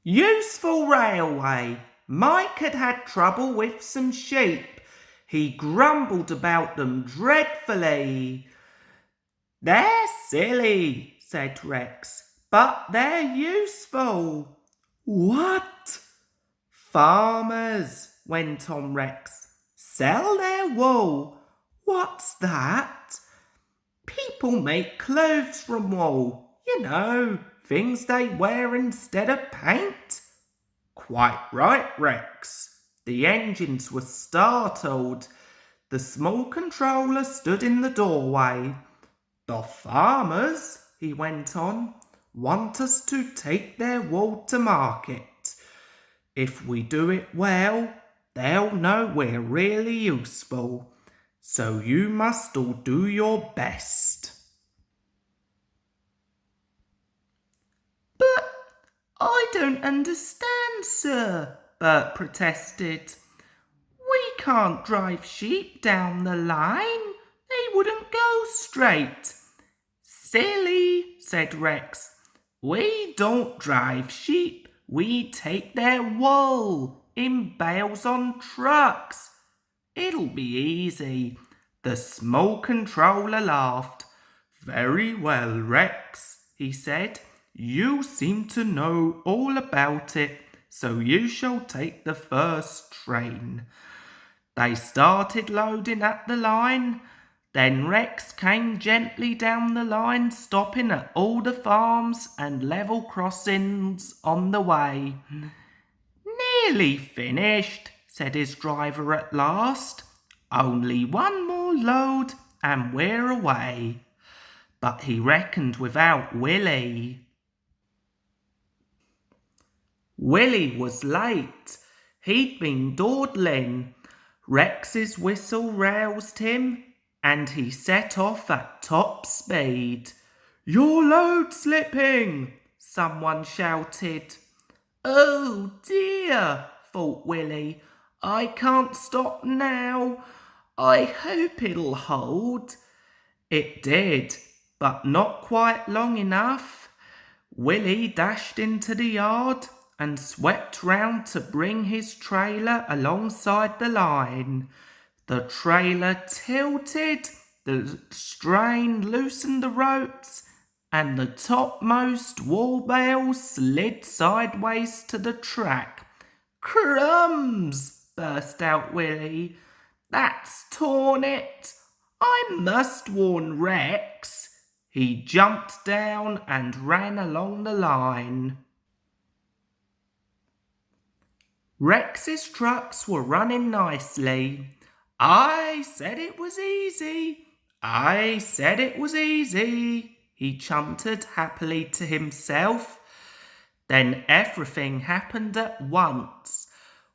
Useful railway. Mike had had trouble with some sheep. He grumbled about them dreadfully. They're silly, said Rex, but they're useful. What? Farmers, went on Rex, sell their wool. What's that? People make clothes from wool. You know, things they wear instead of paint. Quite right, Rex. The engines were startled. The small controller stood in the doorway. The farmers, he went on, want us to take their wool to market. If we do it well, they'll know we're really useful. So you must all do your best. But I don't understand, sir, Bert protested. We can't drive sheep down the line. They wouldn't go straight. Silly, said Rex. We don't drive sheep. We take their wool in bales on trucks. It'll be easy. The small controller laughed. Very well, Rex, he said. You seem to know all about it, so you shall take the first train. They started loading at the line. Then Rex came gently down the line, stopping at all the farms and level crossings on the way. Nearly finished, said his driver at last. Only one more load and we're away. But he reckoned without Willie. Willie was late. He'd been dawdling. Rex's whistle roused him, and he set off at top speed. Your load slipping, someone shouted. Oh dear, thought Willie. I can't stop now. I hope it'll hold. It did, but not quite long enough. Willie dashed into the yard and swept round to bring his trailer alongside the line. The trailer tilted, the strain loosened the ropes, and the topmost wool bale slid sideways to the track. Crumbs! Burst out Willie. That's torn it. I must warn Rex. He jumped down and ran along the line. Rex's trucks were running nicely. I said it was easy. I said it was easy, he chanted happily to himself. Then everything happened at once.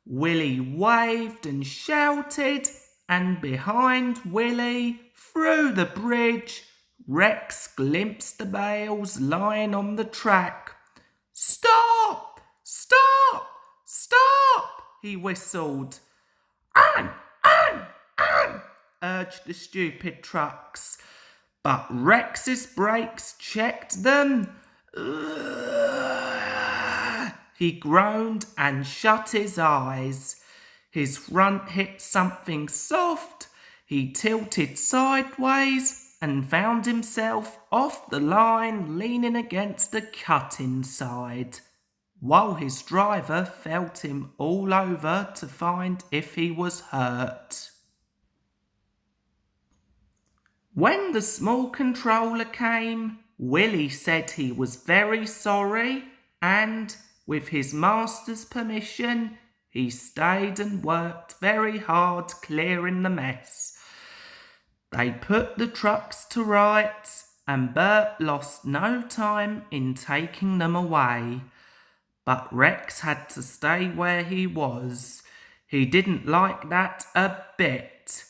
Willie waved and shouted, and behind Willie, through the bridge, Rex glimpsed the bales lying on the track. Stop! Stop! Stop! He whistled. On! Urged the stupid trucks. But Rex's brakes checked them. He groaned and shut his eyes. His front hit something soft. He tilted sideways and found himself off the line, leaning against the cut-in side, while his driver felt him all over to find if he was hurt. When the small controller came, Willie said he was very sorry and, with his master's permission, he stayed and worked very hard clearing the mess. They put the trucks to rights, and Bert lost no time in taking them away. But Rex had to stay where he was. He didn't like that a bit.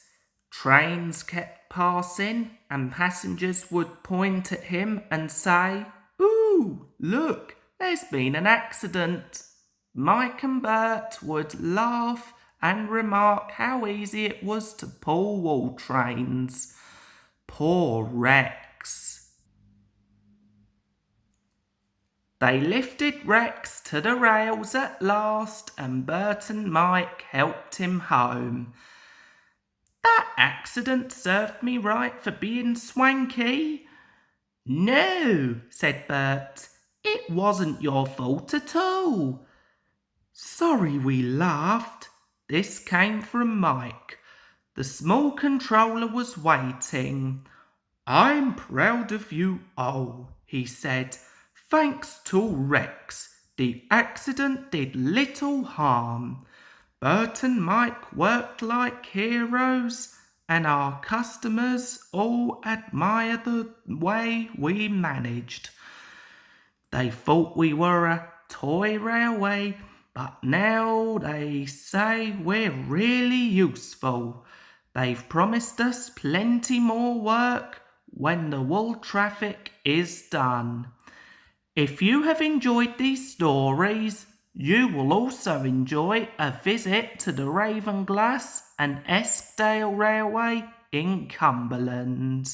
Trains kept passing, and passengers would point at him and say, Ooh, look, there's been an accident. Mike and Bert would laugh and remark how easy it was to pull wool trains. Poor Rex. They lifted Rex to the rails at last, and Bert and Mike helped him home. That accident served me right for being swanky. No, said Bert, it wasn't your fault at all. Sorry we laughed. This came from Mike. The small controller was waiting. I'm proud of you all, he said. Thanks to Rex, the accident did little harm. Bert and Mike worked like heroes, and our customers all admire the way we managed. They thought we were a toy railway, but now they say we're really useful. They've promised us plenty more work when the wool traffic is done. If you have enjoyed these stories, you will also enjoy a visit to the Ravenglass and Eskdale Railway in Cumberland.